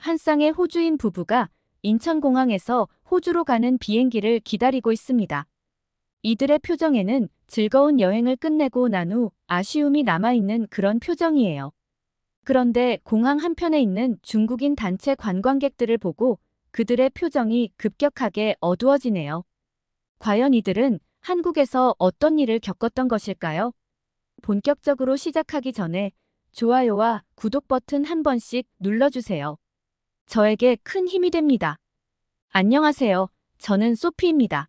한 쌍의 호주인 부부가 인천공항에서 호주로 가는 비행기를 기다리고 있습니다. 이들의 표정에는 즐거운 여행을 끝내고 난 후 아쉬움이 남아있는 그런 표정이에요. 그런데 공항 한편에 있는 중국인 단체 관광객들을 보고 그들의 표정이 급격하게 어두워지네요. 과연 이들은 한국에서 어떤 일을 겪었던 것일까요? 본격적으로 시작하기 전에 좋아요와 구독 버튼 한 번씩 눌러주세요. 저에게 큰 힘이 됩니다. 안녕하세요. 저는 소피입니다.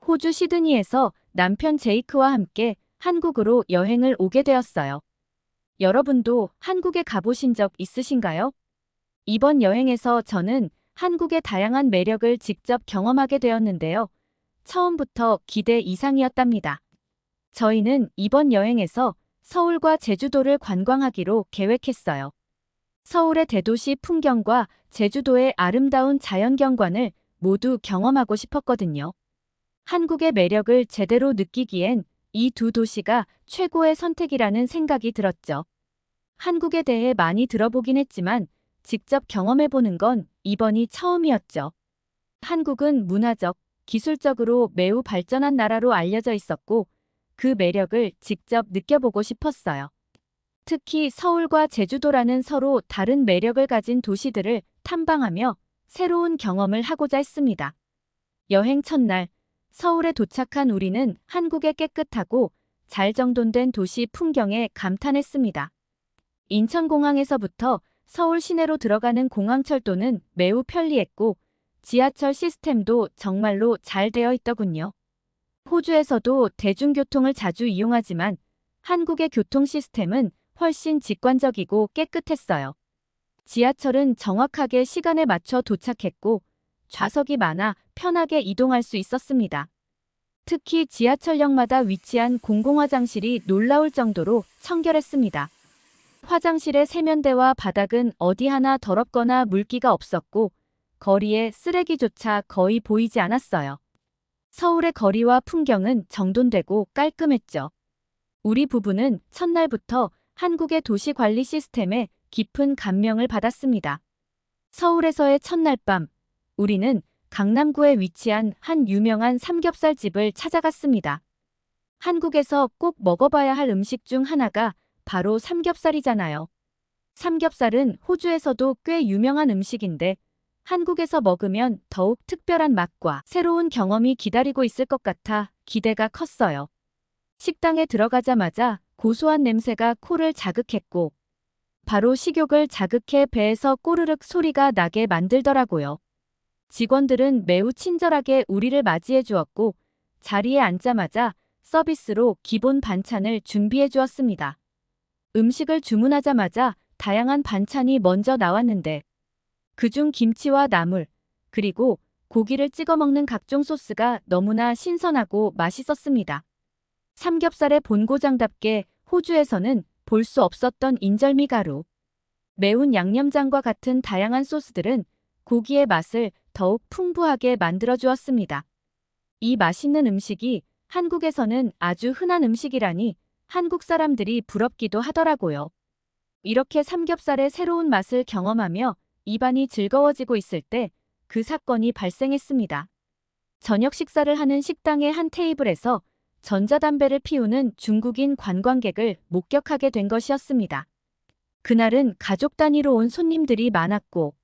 호주 시드니에서 남편 제이크와 함께 한국으로 여행을 오게 되었어요. 여러분도 한국에 가보신 적 있으신가요? 이번 여행에서 저는 한국의 다양한 매력을 직접 경험하게 되었는데요. 처음부터 기대 이상이었답니다. 저희는 이번 여행에서 서울과 제주도를 관광하기로 계획했어요. 서울의 대도시 풍경과 제주도의 아름다운 자연경관을 모두 경험하고 싶었거든요. 한국의 매력을 제대로 느끼기엔 이 두 도시가 최고의 선택이라는 생각이 들었죠. 한국에 대해 많이 들어보긴 했지만 직접 경험해보는 건 이번이 처음이었죠. 한국은 문화적, 기술적으로 매우 발전한 나라로 알려져 있었고 그 매력을 직접 느껴보고 싶었어요. 특히 서울과 제주도라는 서로 다른 매력을 가진 도시들을 탐방하며 새로운 경험을 하고자 했습니다. 여행 첫날, 서울에 도착한 우리는 한국의 깨끗하고 잘 정돈된 도시 풍경에 감탄했습니다. 인천공항에서부터 서울 시내로 들어가는 공항철도는 매우 편리했고 지하철 시스템도 정말로 잘 되어 있더군요. 호주에서도 대중교통을 자주 이용하지만 한국의 교통 시스템은 훨씬 직관적이고 깨끗했어요. 지하철은 정확하게 시간에 맞춰 도착했고 좌석이 많아 편하게 이동할 수 있었습니다. 특히 지하철역마다 위치한 공공화장실이 놀라울 정도로 청결했습니다. 화장실의 세면대와 바닥은 어디 하나 더럽거나 물기가 없었고 거리에 쓰레기조차 거의 보이지 않았어요. 서울의 거리와 풍경은 정돈되고 깔끔했죠. 우리 부부는 첫날부터 한국의 도시관리 시스템에 깊은 감명을 받았습니다. 서울에서의 첫날 밤, 우리는 강남구에 위치한 한 유명한 삼겹살집을 찾아갔습니다. 한국에서 꼭 먹어봐야 할 음식 중 하나가 바로 삼겹살이잖아요. 삼겹살은 호주에서도 꽤 유명한 음식인데 한국에서 먹으면 더욱 특별한 맛과 새로운 경험이 기다리고 있을 것 같아 기대가 컸어요. 식당에 들어가자마자 고소한 냄새가 코를 자극했고 바로 식욕을 자극해 배에서 꼬르륵 소리가 나게 만들더라고요. 직원들은 매우 친절하게 우리를 맞이해 주었고 자리에 앉자마자 서비스로 기본 반찬을 준비해 주었습니다. 음식을 주문하자마자 다양한 반찬이 먼저 나왔는데 그중 김치와 나물, 그리고 고기를 찍어 먹는 각종 소스가 너무나 신선하고 맛있었습니다. 삼겹살의 본고장답게 호주에서는 볼 수 없었던 인절미 가루, 매운 양념장과 같은 다양한 소스들은 고기의 맛을 더욱 풍부하게 만들어 주었습니다. 이 맛있는 음식이 한국에서는 아주 흔한 음식이라니 한국 사람들이 부럽기도 하더라고요. 이렇게 삼겹살의 새로운 맛을 경험하며 입안이 즐거워지고 있을 때 그 사건이 발생했습니다. 저녁 식사를 하는 식당의 한 테이블에서 전자담배를 피우는 중국인 관광객을 목격하게 된 것이었습니다. 그날은 가족 단위로 온 손님들이 많았고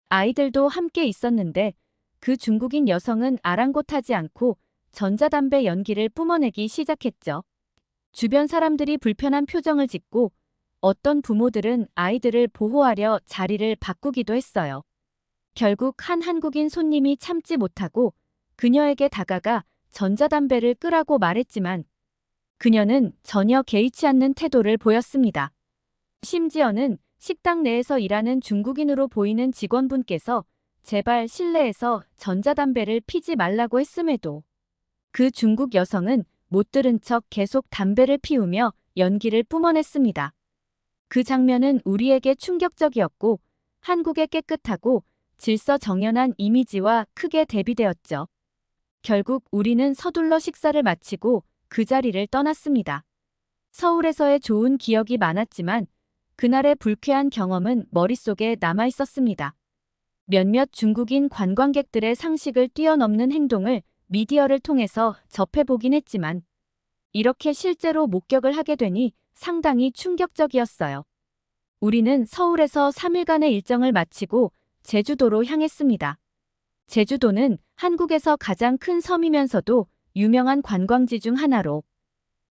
아이들도 함께 있었는데 그 중국인 여성은 아랑곳하지 않고 전자담배 연기를 뿜어내기 시작했죠. 주변 사람들이 불편한 표정을 짓고 어떤 부모들은 아이들을 보호하려 자리를 바꾸기도 했어요. 결국 한 한국인 손님이 참지 못하고 그녀에게 다가가 전자담배를 끄라고 말했지만 그녀는 전혀 개의치 않는 태도를 보였습니다. 심지어는 식당 내에서 일하는 중국인으로 보이는 직원분께서 제발 실내에서 전자담배를 피지 말라고 했음에도 그 중국 여성은 못 들은 척 계속 담배를 피우며 연기를 뿜어냈습니다. 그 장면은 우리에게 충격적이었고 한국의 깨끗하고 질서정연한 이미지와 크게 대비되었죠. 결국 우리는 서둘러 식사를 마치고 그 자리를 떠났습니다. 서울에서의 좋은 기억이 많았지만 그날의 불쾌한 경험은 머릿속에 남아 있었습니다. 몇몇 중국인 관광객들의 상식을 뛰어넘는 행동을 미디어를 통해서 접해보긴 했지만 이렇게 실제로 목격을 하게 되니 상당히 충격적이었어요. 우리는 서울에서 3일간의 일정을 마치고 제주도로 향했습니다. 제주도는 한국에서 가장 큰 섬이면서도 유명한 관광지 중 하나로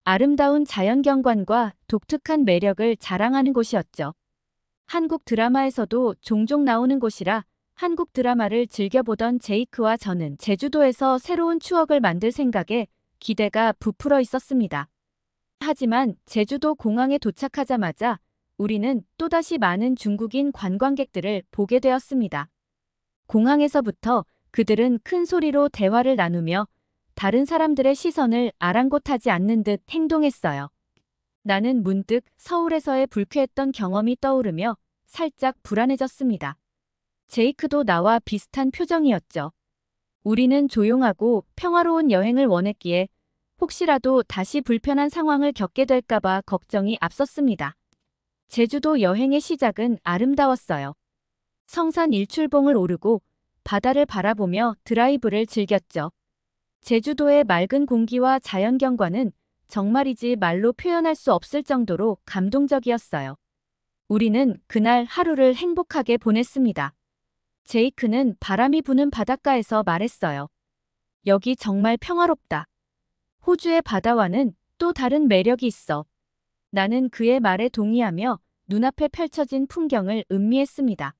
아름다운 자연경관과 독특한 매력을 자랑하는 곳이었죠. 한국 드라마에서도 종종 나오는 곳이라 한국 드라마를 즐겨보던 제이크와 저는 제주도에서 새로운 추억을 만들 생각에 기대가 부풀어 있었습니다. 하지만 제주도 공항에 도착하자마자 우리는 또다시 많은 중국인 관광객들을 보게 되었습니다. 공항에서부터 그들은 큰 소리로 대화를 나누며 다른 사람들의 시선을 아랑곳하지 않는 듯 행동했어요. 나는 문득 서울에서의 불쾌했던 경험이 떠오르며 살짝 불안해졌습니다. 제이크도 나와 비슷한 표정이었죠. 우리는 조용하고 평화로운 여행을 원했기에 혹시라도 다시 불편한 상황을 겪게 될까봐 걱정이 앞섰습니다. 제주도 여행의 시작은 아름다웠어요. 성산 일출봉을 오르고 바다를 바라보며 드라이브를 즐겼죠. 제주도의 맑은 공기와 자연경관은 정말이지 말로 표현할 수 없을 정도로 감동적이었어요. 우리는 그날 하루를 행복하게 보냈습니다. 제이크는 바람이 부는 바닷가에서 말했어요. 여기 정말 평화롭다. 호주의 바다와는 또 다른 매력이 있어. 나는 그의 말에 동의하며 눈앞에 펼쳐진 풍경을 음미했습니다.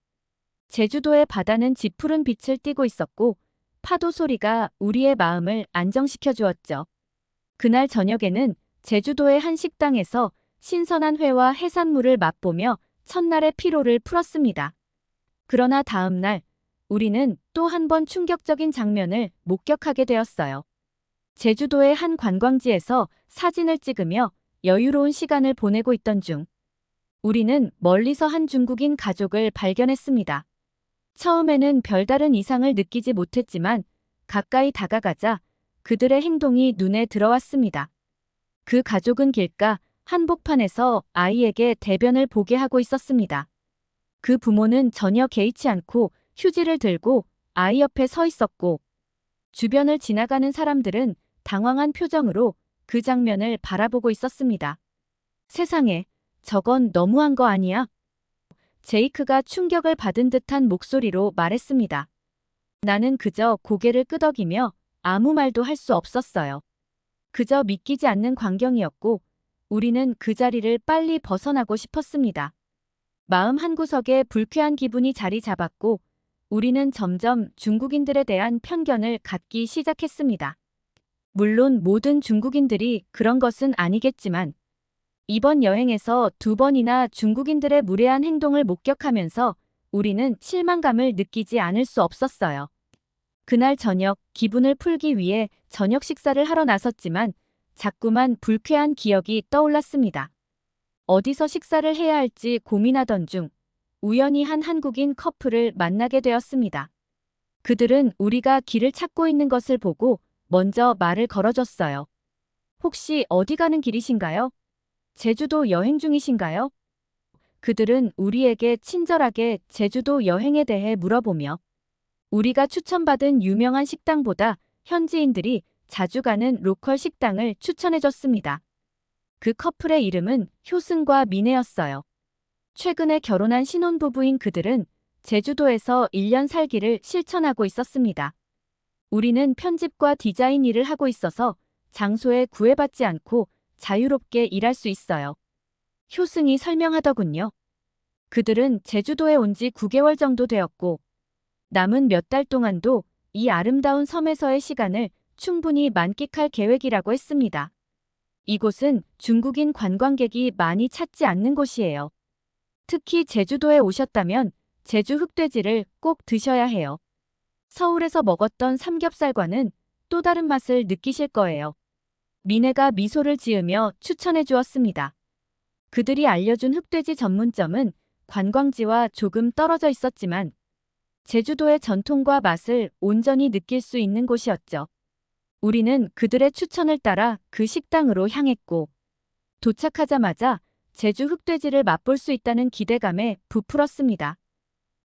제주도의 바다는 짙푸른 빛을 띠고 있었고 파도 소리가 우리의 마음을 안정시켜 주었죠. 그날 저녁에는 제주도의 한 식당에서 신선한 회와 해산물을 맛보며 첫날의 피로를 풀었습니다. 그러나 다음 날 우리는 또 한 번 충격적인 장면을 목격하게 되었어요. 제주도의 한 관광지에서 사진을 찍으며 여유로운 시간을 보내고 있던 중 우리는 멀리서 한 중국인 가족을 발견했습니다. 처음에는 별다른 이상을 느끼지 못했지만 가까이 다가가자 그들의 행동이 눈에 들어왔습니다. 그 가족은 길가 한복판에서 아이에게 대변을 보게 하고 있었습니다. 그 부모는 전혀 개의치 않고 휴지를 들고 아이 옆에 서 있었고 주변을 지나가는 사람들은 당황한 표정으로 그 장면을 바라보고 있었습니다. 세상에, 저건 너무한 거 아니야? 제이크가 충격을 받은 듯한 목소리로 말했습니다. 나는 그저 고개를 끄덕이며 아무 말도 할 수 없었어요. 그저 믿기지 않는 광경이었고 우리는 그 자리를 빨리 벗어나고 싶었습니다. 마음 한구석에 불쾌한 기분이 자리 잡았고 우리는 점점 중국인들에 대한 편견을 갖기 시작했습니다. 물론 모든 중국인들이 그런 것은 아니겠지만 이번 여행에서 2번이나 중국인들의 무례한 행동을 목격하면서 우리는 실망감을 느끼지 않을 수 없었어요. 그날 저녁 기분을 풀기 위해 저녁 식사를 하러 나섰지만 자꾸만 불쾌한 기억이 떠올랐습니다. 어디서 식사를 해야 할지 고민하던 중 우연히 한 한국인 커플을 만나게 되었습니다. 그들은 우리가 길을 찾고 있는 것을 보고 먼저 말을 걸어줬어요. 혹시 어디 가는 길이신가요? 제주도 여행 중이신가요? 그들은 우리에게 친절하게 제주도 여행에 대해 물어보며 우리가 추천받은 유명한 식당보다 현지인들이 자주 가는 로컬 식당을 추천해줬습니다. 그 커플의 이름은 효승과 미네였어요. 최근에 결혼한 신혼부부인 그들은 제주도에서 1년 살기를 실천하고 있었습니다. 우리는 편집과 디자인 일을 하고 있어서 장소에 구애받지 않고 자유롭게 일할 수 있어요. 효승이 설명하더군요. 그들은 제주도에 온 지 9개월 정도 되었고 남은 몇 달 동안도 이 아름다운 섬에서의 시간을 충분히 만끽할 계획이라고 했습니다. 이곳은 중국인 관광객이 많이 찾지 않는 곳이에요. 특히 제주도에 오셨다면 제주 흑돼지를 꼭 드셔야 해요. 서울에서 먹었던 삼겹살과는 또 다른 맛을 느끼실 거예요. 미네가 미소를 지으며 추천해 주었습니다. 그들이 알려준 흑돼지 전문점은 관광지와 조금 떨어져 있었지만 제주도의 전통과 맛을 온전히 느낄 수 있는 곳이었죠. 우리는 그들의 추천을 따라 그 식당으로 향했고 도착하자마자 제주 흑돼지를 맛볼 수 있다는 기대감에 부풀었습니다.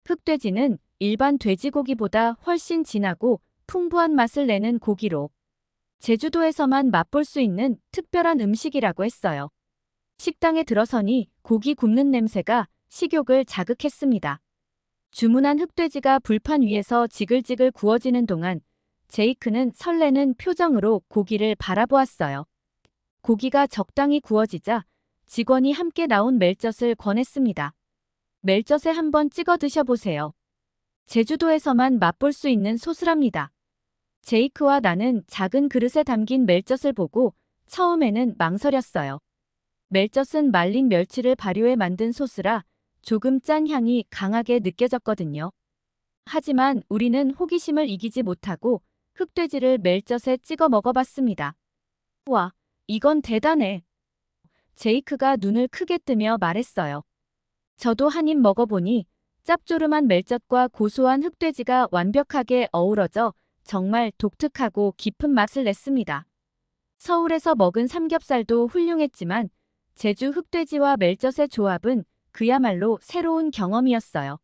흑돼지는 일반 돼지고기보다 훨씬 진하고 풍부한 맛을 내는 고기로 제주도에서만 맛볼 수 있는 특별한 음식이라고 했어요. 식당에 들어서니 고기 굽는 냄새가 식욕을 자극했습니다. 주문한 흑돼지가 불판 위에서 지글지글 구워지는 동안 제이크는 설레는 표정으로 고기를 바라보았어요. 고기가 적당히 구워지자 직원이 함께 나온 멜젓을 권했습니다. 멜젓에 한번 찍어 드셔보세요. 제주도에서만 맛볼 수 있는 소스랍니다. 제이크와 나는 작은 그릇에 담긴 멜젓을 보고 처음에는 망설였어요. 멜젓은 말린 멸치를 발효해 만든 소스라 조금 짠 향이 강하게 느껴졌거든요. 하지만 우리는 호기심을 이기지 못하고 흑돼지를 멜젓에 찍어 먹어봤습니다. 와, 이건 대단해. 제이크가 눈을 크게 뜨며 말했어요. 저도 한 입 먹어보니 짭조름한 멜젓과 고소한 흑돼지가 완벽하게 어우러져 정말 독특하고 깊은 맛을 냈습니다. 서울에서 먹은 삼겹살도 훌륭했지만 제주 흑돼지와 멜젓의 조합은 그야말로 새로운 경험이었어요.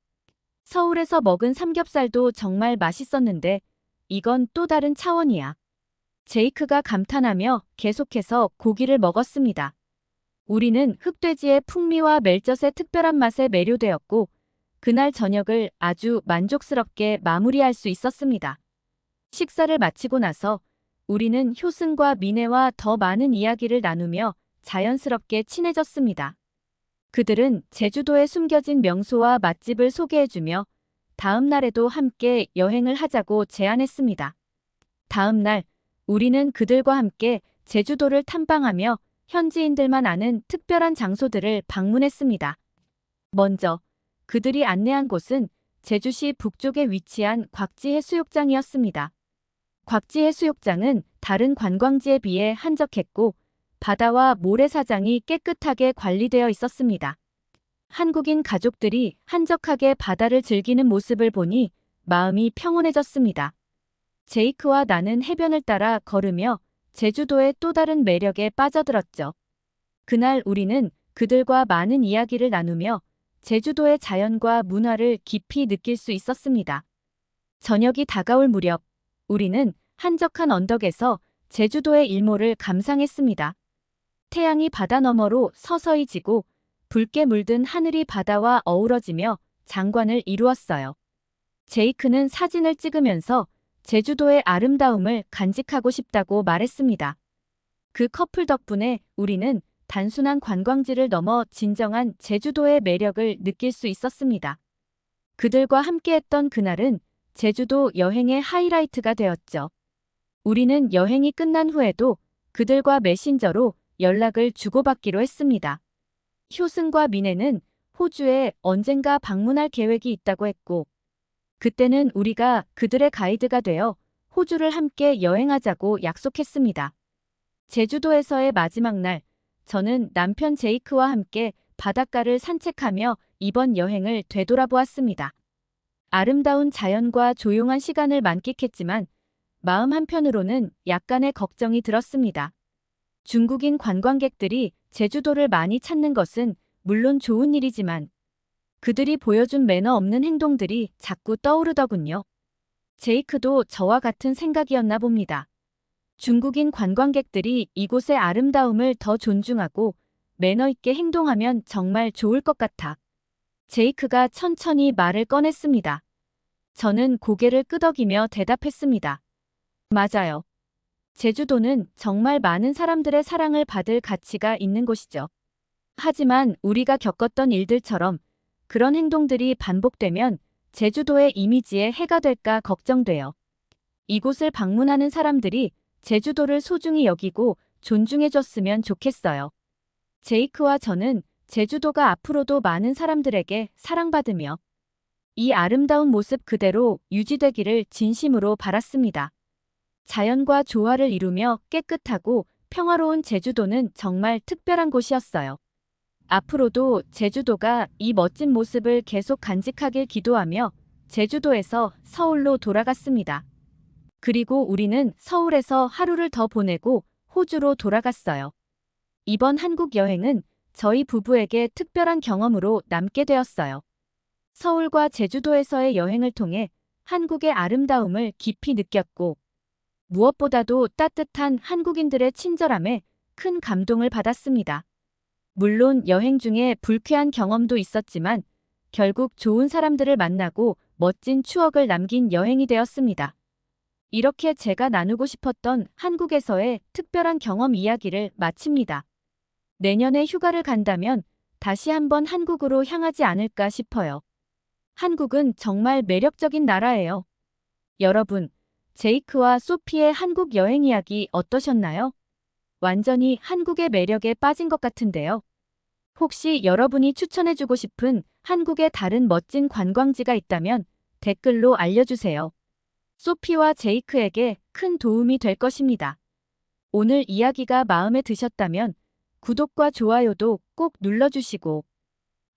서울에서 먹은 삼겹살도 정말 맛있었는데 이건 또 다른 차원이야. 제이크가 감탄하며 계속해서 고기를 먹었습니다. 우리는 흑돼지의 풍미와 멜젓의 특별한 맛에 매료되었고 그날 저녁을 아주 만족스럽게 마무리할 수 있었습니다. 식사를 마치고 나서 우리는 효승과 미네와 더 많은 이야기를 나누며 자연스럽게 친해졌습니다. 그들은 제주도에 숨겨진 명소와 맛집을 소개해주며 다음 날에도 함께 여행을 하자고 제안했습니다. 다음 날 우리는 그들과 함께 제주도를 탐방하며 현지인들만 아는 특별한 장소들을 방문했습니다. 먼저 그들이 안내한 곳은 제주시 북쪽에 위치한 곽지해수욕장이었습니다. 곽지해수욕장은 다른 관광지에 비해 한적했고 바다와 모래사장이 깨끗하게 관리되어 있었습니다. 한국인 가족들이 한적하게 바다를 즐기는 모습을 보니 마음이 평온해졌습니다. 제이크와 나는 해변을 따라 걸으며 제주도의 또 다른 매력에 빠져들었죠. 그날 우리는 그들과 많은 이야기를 나누며 제주도의 자연과 문화를 깊이 느낄 수 있었습니다. 저녁이 다가올 무렵 우리는 한적한 언덕에서 제주도의 일몰을 감상했습니다. 태양이 바다 너머로 서서히 지고 붉게 물든 하늘이 바다와 어우러지며 장관을 이루었어요. 제이크는 사진을 찍으면서 제주도의 아름다움을 간직하고 싶다고 말했습니다. 그 커플 덕분에 우리는 단순한 관광지를 넘어 진정한 제주도의 매력을 느낄 수 있었습니다. 그들과 함께했던 그날은 제주도 여행의 하이라이트가 되었죠. 우리는 여행이 끝난 후에도 그들과 메신저로 연락을 주고받기로 했습니다. 효승과 미네는 호주에 언젠가 방문할 계획이 있다고 했고 그때는 우리가 그들의 가이드가 되어 호주를 함께 여행하자고 약속했습니다. 제주도에서의 마지막 날, 저는 남편 제이크와 함께 바닷가를 산책하며 이번 여행을 되돌아보았습니다. 아름다운 자연과 조용한 시간을 만끽했지만 마음 한편으로는 약간의 걱정이 들었습니다. 중국인 관광객들이 제주도를 많이 찾는 것은 물론 좋은 일이지만 그들이 보여준 매너 없는 행동들이 자꾸 떠오르더군요. 제이크도 저와 같은 생각이었나 봅니다. 중국인 관광객들이 이곳의 아름다움을 더 존중하고 매너 있게 행동하면 정말 좋을 것 같아. 제이크가 천천히 말을 꺼냈습니다. 저는 고개를 끄덕이며 대답했습니다. 맞아요. 제주도는 정말 많은 사람들의 사랑을 받을 가치가 있는 곳이죠. 하지만 우리가 겪었던 일들처럼 그런 행동들이 반복되면 제주도의 이미지에 해가 될까 걱정돼요. 이곳을 방문하는 사람들이 제주도를 소중히 여기고 존중해줬으면 좋겠어요. 제이크와 저는 제주도가 앞으로도 많은 사람들에게 사랑받으며 이 아름다운 모습 그대로 유지되기를 진심으로 바랐습니다. 자연과 조화를 이루며 깨끗하고 평화로운 제주도는 정말 특별한 곳이었어요. 앞으로도 제주도가 이 멋진 모습을 계속 간직하길 기도하며 제주도에서 서울로 돌아갔습니다. 그리고 우리는 서울에서 하루를 더 보내고 호주로 돌아갔어요. 이번 한국 여행은 저희 부부에게 특별한 경험으로 남게 되었어요. 서울과 제주도에서의 여행을 통해 한국의 아름다움을 깊이 느꼈고, 무엇보다도 따뜻한 한국인들의 친절함에 큰 감동을 받았습니다. 물론 여행 중에 불쾌한 경험도 있었지만 결국 좋은 사람들을 만나고 멋진 추억을 남긴 여행이 되었습니다. 이렇게 제가 나누고 싶었던 한국에서의 특별한 경험 이야기를 마칩니다. 내년에 휴가를 간다면 다시 한번 한국으로 향하지 않을까 싶어요. 한국은 정말 매력적인 나라예요. 여러분, 제이크와 소피의 한국 여행 이야기 어떠셨나요? 완전히 한국의 매력에 빠진 것 같은데요. 혹시 여러분이 추천해주고 싶은 한국의 다른 멋진 관광지가 있다면 댓글로 알려주세요. 소피와 제이크에게 큰 도움이 될 것입니다. 오늘 이야기가 마음에 드셨다면 구독과 좋아요도 꼭 눌러주시고,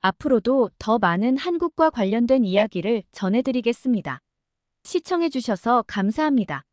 앞으로도 더 많은 한국과 관련된 이야기를 전해드리겠습니다. 시청해주셔서 감사합니다.